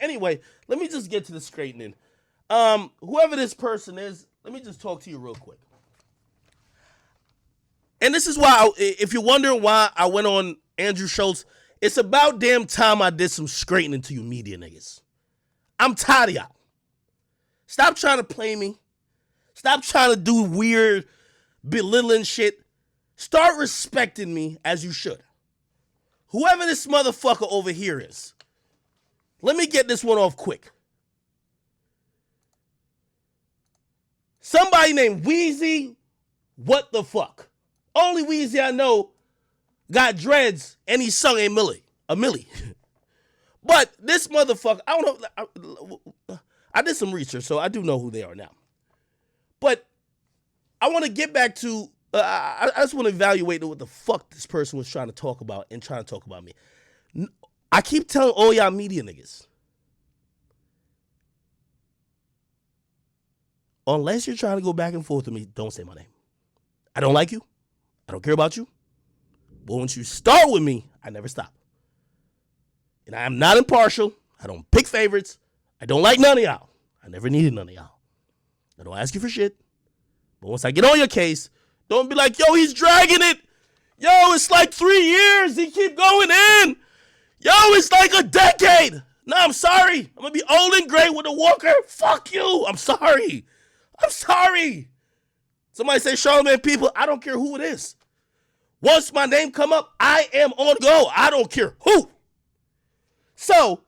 Anyway, let me just get to the straightening. Whoever this person is, let me just talk to you real quick. And this is why, if you're wondering why I went on Andrew Schultz, it's about damn time I did some straightening to you media niggas. I'm tired of y'all. Stop trying to play me. Stop trying to do weird, belittling shit. Start respecting me as you should. Whoever this motherfucker over here is, let me get this one off quick. Somebody named Weezywtf. Only Weezy I know got dreads and he sung a millie. But this motherfucker, I don't know. I did some research, so I do know who they are now. But I want to get back to, I just want to evaluate what the fuck this person was trying to talk about and trying to talk about me. I keep telling all y'all media niggas, unless you're trying to go back and forth with me, don't say my name. I don't like you. I don't care about you. But once you start with me, I never stop. And I am not impartial. I don't pick favorites. I don't like none of y'all. I never needed none of y'all. I don't ask you for shit. But once I get on your case, don't be like, yo, he's dragging it. Yo, it's like 3 years. He keep going in. Yo, it's like a decade. No, I'm sorry. I'm going to be old and gray with a walker. Fuck you. I'm sorry. Somebody say Charlamagne people. I don't care who it is. Once my name come up, I am on go. I don't care who. So,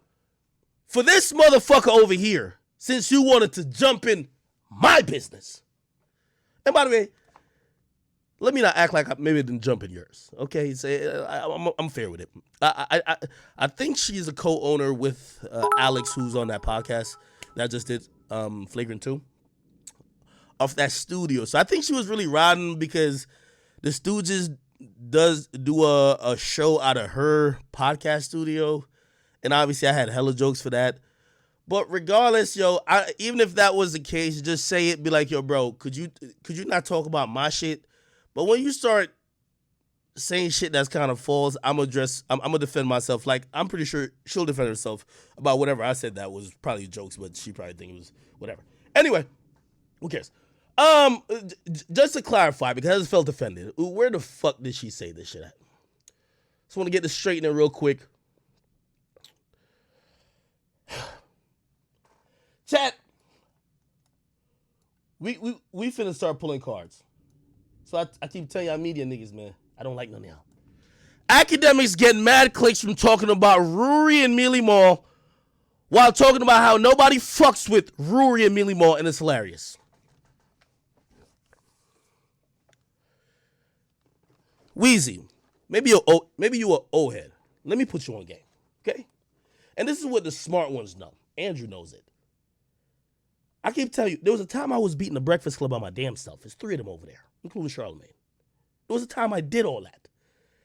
for this motherfucker over here, since you wanted to jump in my business, and by the way, let me not act like maybe I didn't jump in yours. Okay, I'm fair with it. I think she's a co-owner with Alex, who's on that podcast that just did Flagrant 2 of that studio. So I think she was really riding because the Stooges does do a show out of her podcast studio, and obviously I had hella jokes for that. But regardless, yo, even if that was the case, just say it. Be like, yo, bro, could you not talk about my shit? But when you start saying shit that's kind of false, I'm gonna defend myself. Like, I'm pretty sure she'll defend herself about whatever I said that was probably jokes, but she probably think it was whatever. Anyway, who cares? Just to clarify, because I just felt offended. Where the fuck did she say this shit at? Just want to get this straight in real quick. Chat. We finna start pulling cards. So I keep telling y'all media niggas, man, I don't like none of y'all. Akademiks getting mad clicks from talking about Rory and Mealy Mall while talking about how nobody fucks with Rory and Mealy Mall, and it's hilarious. Weezy, maybe you a old head. Let me put you on game, okay? And this is what the smart ones know. Andrew knows it. I keep telling you, there was a time I was beating the Breakfast Club by my damn self. There's 3 of them over there, including Charlamagne. There was a time I did all that.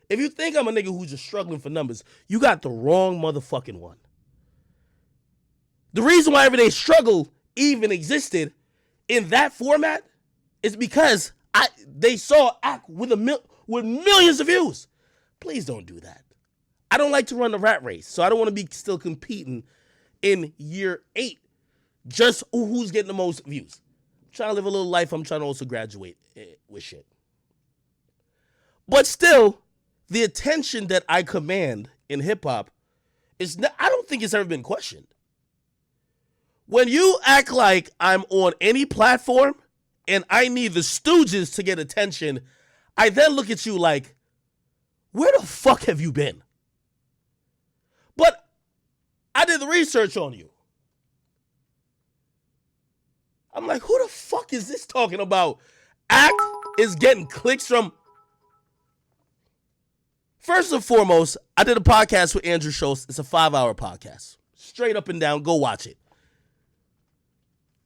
If you think I'm a nigga who's just struggling for numbers, you got the wrong motherfucking one. The reason why Everyday Struggle even existed in that format is because they saw Act with millions of views. Please don't do that. I don't like to run the rat race, so I don't want to be still competing in year 8. Just who's getting the most views. I'm trying to live a little life. I'm trying to also graduate with shit. But still, the attention that I command in hip-hop is not, I don't think it's ever been questioned. When you act like I'm on any platform and I need the Stooges to get attention, I then look at you like, where the fuck have you been? But I did the research on you. I'm like, who the fuck is this talking about? Act is getting clicks from... First and foremost, I did a podcast with Andrew Schultz. It's a 5-hour podcast. Straight up and down. Go watch it.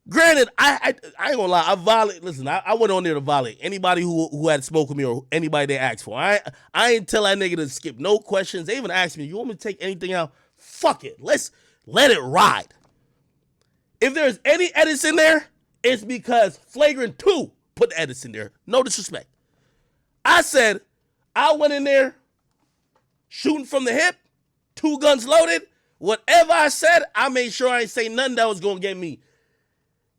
Granted, I ain't gonna lie. I went on there to violate anybody who had spoke with me or anybody they asked for. I ain't tell that nigga to skip no questions. They even asked me, you want me to take anything out? Fuck it. Let's let it ride. If there's any edits in there, it's because Flagrant 2 put the edits in there. No disrespect. I went in there shooting from the hip, 2 guns loaded, Whatever I said, I made sure I ain't say nothing that was gonna get me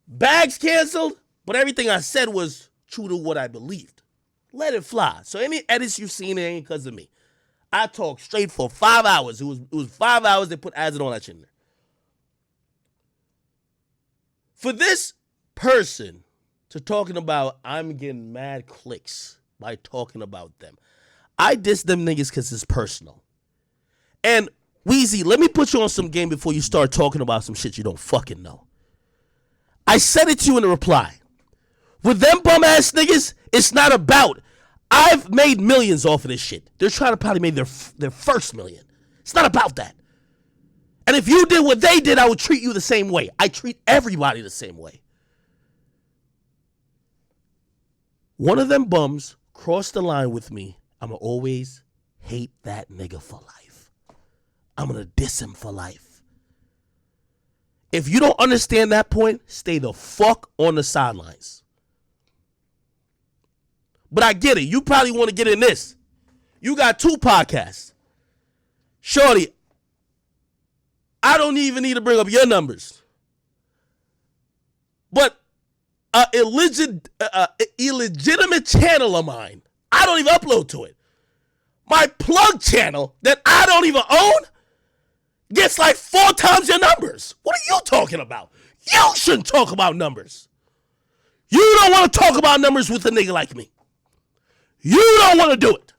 bags canceled, but everything I said was true to what I believed. Let it fly. So any edits you've seen, it ain't because of me. I talked straight for 5 hours. It was 5 hours. They put ads and all that shit in there. For this person to talking about I'm getting mad clicks by talking about them, I diss them niggas because it's personal. And Weezy, let me put you on some game before you start talking about some shit you don't fucking know. I said it to you in a reply. With them bum ass niggas, it's not about I've made millions off of this shit. They're trying to probably make their first million. It's not about that. And if you did what they did, I would treat you the same way. I treat everybody the same way. One of them bums crossed the line with me. I'ma always hate that nigga for life. I'm gonna diss him for life. If you don't understand that point, stay the fuck on the sidelines. But I get it. You probably want to get in this. You got 2 podcasts. Shorty, I don't even need to bring up your numbers. But an illegitimate channel of mine, I don't even upload to it. My plug channel that I don't even own gets like 4 times your numbers. What are you talking about? You shouldn't talk about numbers. You don't want to talk about numbers with a nigga like me. You don't want to do it.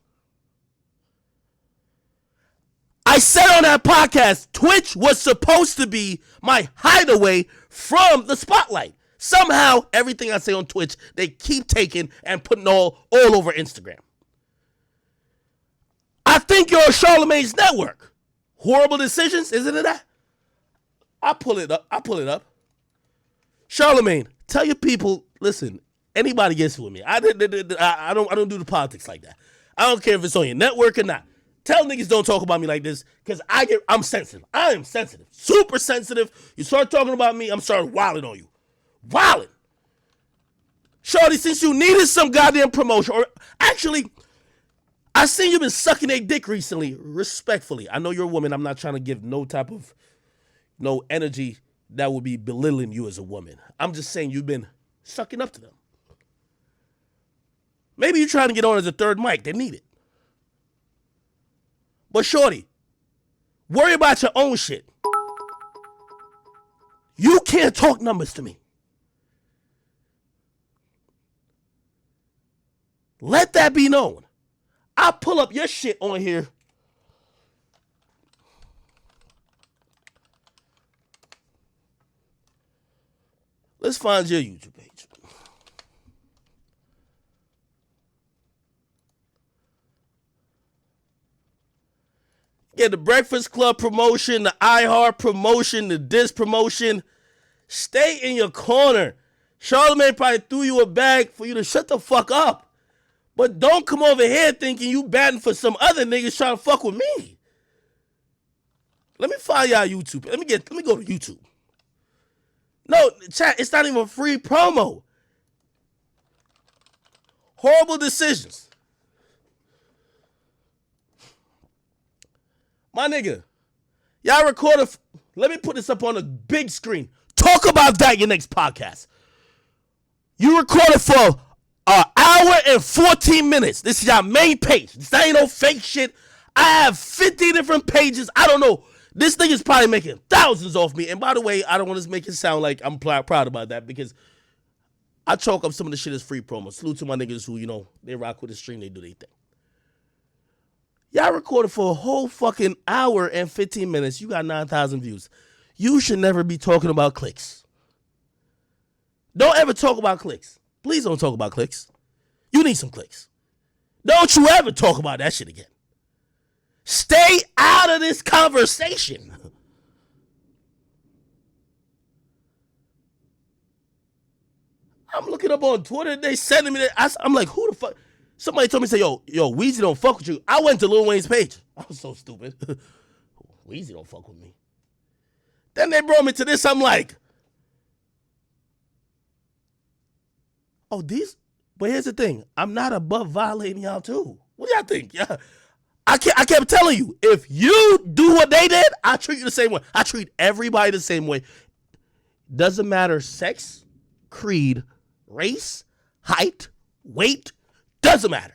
I said on that podcast, Twitch was supposed to be my hideaway from the spotlight. Somehow, everything I say on Twitch, they keep taking and putting all over Instagram. I think you're on Charlamagne's network. Whoreible Decisions, isn't it that? I'll pull it up. Charlamagne, tell your people, listen, anybody gets with me. I don't do the politics like that. I don't care if it's on your network or not. Tell niggas don't talk about me like this, because I'm sensitive. I am sensitive. Super sensitive. You start talking about me, I'm starting wilding on you. Wilding. Shorty, since you needed some goddamn promotion, or actually, I seen you been sucking a dick recently, respectfully. I know you're a woman. I'm not trying to give no type of, no energy that would be belittling you as a woman. I'm just saying you've been sucking up to them. Maybe you're trying to get on as a third mic. They need it. But shorty, worry about your own shit. You can't talk numbers to me. Let that be known. I'll pull up your shit on here. Let's find your YouTube page. Get the Breakfast Club promotion, the iHeart promotion, the Diss promotion. Stay in your corner. Charlamagne probably threw you a bag for you to shut the fuck up. But don't come over here thinking you batting for some other niggas trying to fuck with me. Let me find y'all YouTube. Let me go to YouTube. No, chat, it's not even free promo. Whoreible Decisions. My nigga, y'all recorded. Let me put this up on a big screen. Talk about that your next podcast. You recorded for an hour and 14 minutes. This is your main page. This ain't no fake shit. I have 50 different pages. I don't know. This nigga's probably making thousands off me. And by the way, I don't want to make it sound like I'm proud about that, because I chalk up some of the shit as free promo. Salute to my niggas who, you know, they rock with the stream. They do their thing. Y'all recorded for a whole fucking hour and 15 minutes. You got 9,000 views. You should never be talking about clicks. Don't ever talk about clicks. Please don't talk about clicks. You need some clicks. Don't you ever talk about that shit again. Stay out of this conversation. I'm looking up on Twitter. They sending me that. I'm like, who the fuck? Somebody told me, say, yo, Weezy don't fuck with you. I went to Lil Wayne's page. I was so stupid. Weezy don't fuck with me. Then they brought me to this. I'm like, oh, these. But here's the thing. I'm not above violating y'all too. What do y'all think? Yeah. I kept telling you, if you do what they did, I treat you the same way. I treat everybody the same way. Doesn't matter sex, creed, race, height, weight, doesn't matter.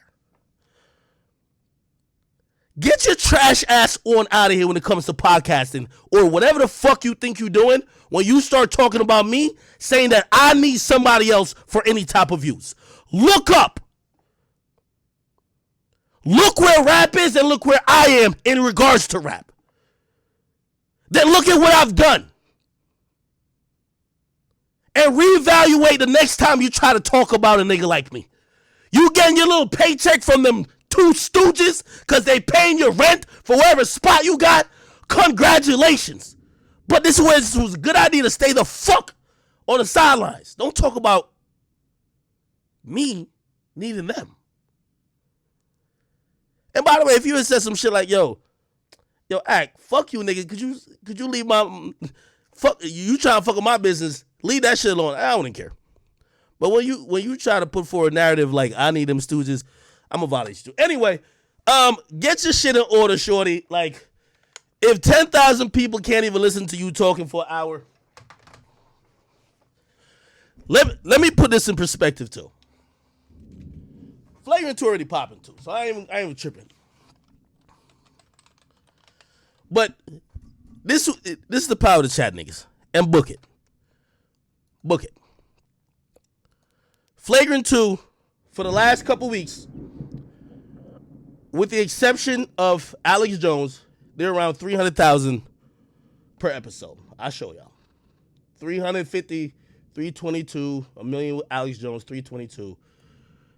Get your trash ass on out of here when it comes to podcasting or whatever the fuck you think you're doing when you start talking about me, saying that I need somebody else for any type of views. Look up. Look where rap is and look where I am in regards to rap. Then look at what I've done. And reevaluate the next time you try to talk about a nigga like me. You getting your little paycheck from them two stooges because they paying your rent for whatever spot you got? Congratulations. But this was a good idea to stay the fuck on the sidelines. Don't talk about me needing them. And by the way, if you had said some shit like, yo, Act, fuck you, nigga. Could you leave my fuck you trying to fuck with my business? Leave that shit alone. I don't care. But when you try to put forward a narrative like I need them stooges, I'm gonna violate you. Anyway, get your shit in order, shorty. Like, if 10,000 people can't even listen to you talking for an hour, let me put this in perspective too. Flagrant 2 already popping too, so I ain't even tripping. But this is the power of the chat, niggas, and book it. Book it. Flagrant 2 for the last couple weeks, with the exception of Alex Jones, they're around 300,000 per episode. I'll show y'all. 350, 322, a million with Alex Jones, 322.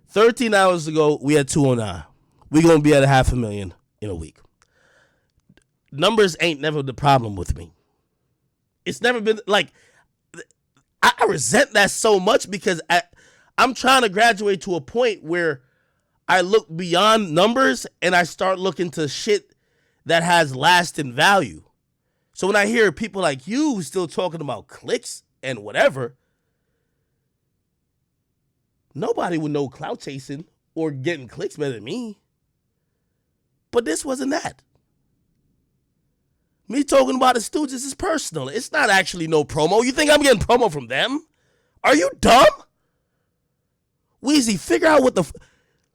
13 hours ago, we had 209. We're going to be at 500,000 in a week. Numbers ain't never the problem with me. It's never been, like, I resent that so much because I'm trying to graduate to a point where I look beyond numbers and I start looking to shit that has lasting value. So when I hear people like you still talking about clicks and whatever, nobody would know clout chasing or getting clicks better than me. But this wasn't that. Me talking about the Stooges is personal. It's not actually no promo. You think I'm getting promo from them? Are you dumb? Weezy, figure out what the...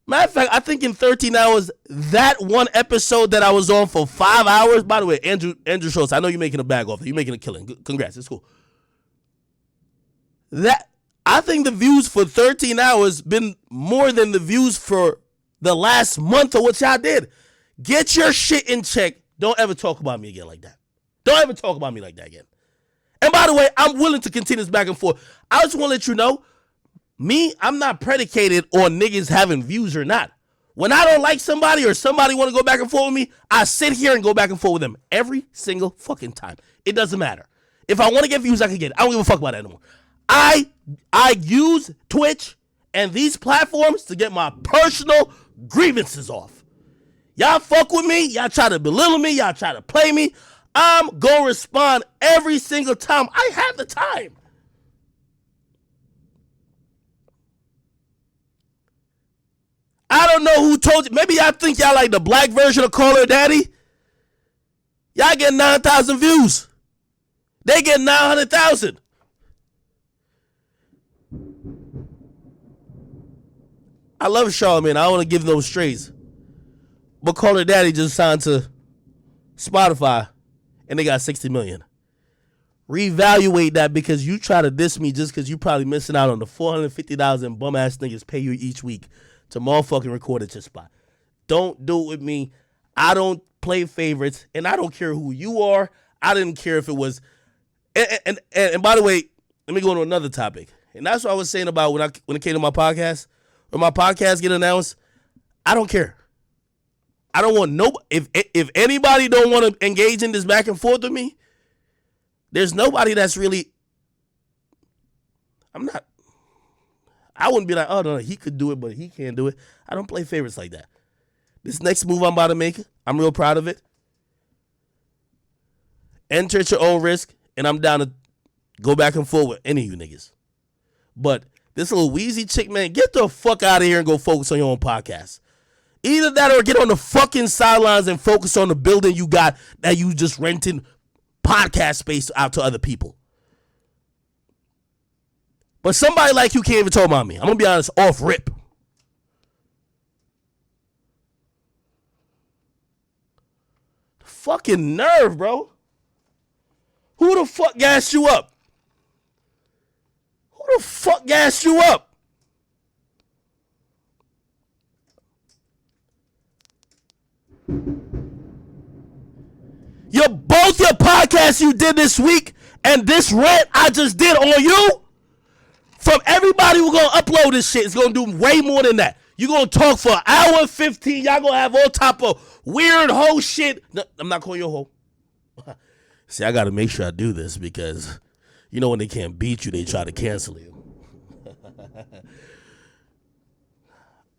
Matter of fact, I think in 13 hours, that one episode that I was on for 5 hours... By the way, Andrew Schultz, I know you're making a bag off it. You're making a killing. Congrats. It's cool. I think the views for 13 hours been more than the views for the last month of what y'all did. Get your shit in check. Don't ever talk about me again like that. Don't ever talk about me like that again. And by the way, I'm willing to continue this back and forth. I just want to let you know, I'm not predicated on niggas having views or not. When I don't like somebody or somebody want to go back and forth with me, I sit here and go back and forth with them every single fucking time. It doesn't matter. If I want to get views, I can get it. I don't give a fuck about that anymore. I use Twitch and these platforms to get my personal grievances off. Y'all fuck with me, y'all try to belittle me, y'all try to play me, I'm gonna respond every single time I have the time. I don't know who told you. Maybe y'all think y'all like the black version of Call Her Daddy. Y'all get 9,000 views. They get 900,000. I love Charlamagne. I don't want to give no strays. But Call Her Daddy just signed to Spotify, and they got 60 million. Reevaluate that because you try to diss me just because you probably missing out on the $450,000 bum-ass niggas pay you each week to motherfucking record at your spot. Don't do it with me. I don't play favorites, and I don't care who you are. I didn't care if it was... And by the way, let me go on to another topic. And that's what I was saying about when it came to my podcast. When my podcast get announced, I don't care. I don't want if anybody don't want to engage in this back and forth with me, there's nobody that's really, I wouldn't be like, oh no, he could do it, but he can't do it. I don't play favorites like that. This next move I'm about to make, I'm real proud of it. Enter at your own risk, and I'm down to go back and forth with any of you niggas. But this little Weezy chick, man, get the fuck out of here and go focus on your own podcast. Either that or get on the fucking sidelines and focus on the building you got that you just renting podcast space out to other people. But somebody like you can't even talk about me. I'm going to be honest, off rip. Fucking nerve, bro. Who the fuck gassed you up? Who the fuck gassed you up? Both your podcasts you did this week and this rant I just did on you, from everybody who's going to upload this shit is going to do way more than that. You're going to talk for an hour and 15. Y'all going to have all type of weird hoe shit. No, I'm not calling you a hoe. See, I got to make sure I do this because, you know, when they can't beat you, they try to cancel you.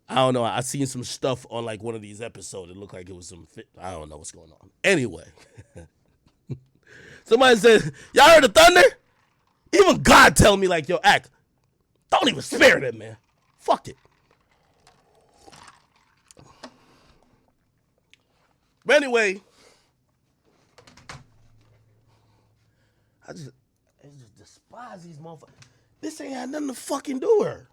I don't know. I seen some stuff on like one of these episodes. It looked like it was some I don't know what's going on. Anyway. Somebody said, y'all heard the thunder? Even God tell me like, yo, Ak, don't even spare them, man. Fuck it. But anyway, I just despise these motherfuckers. This ain't had nothing to fucking do with her.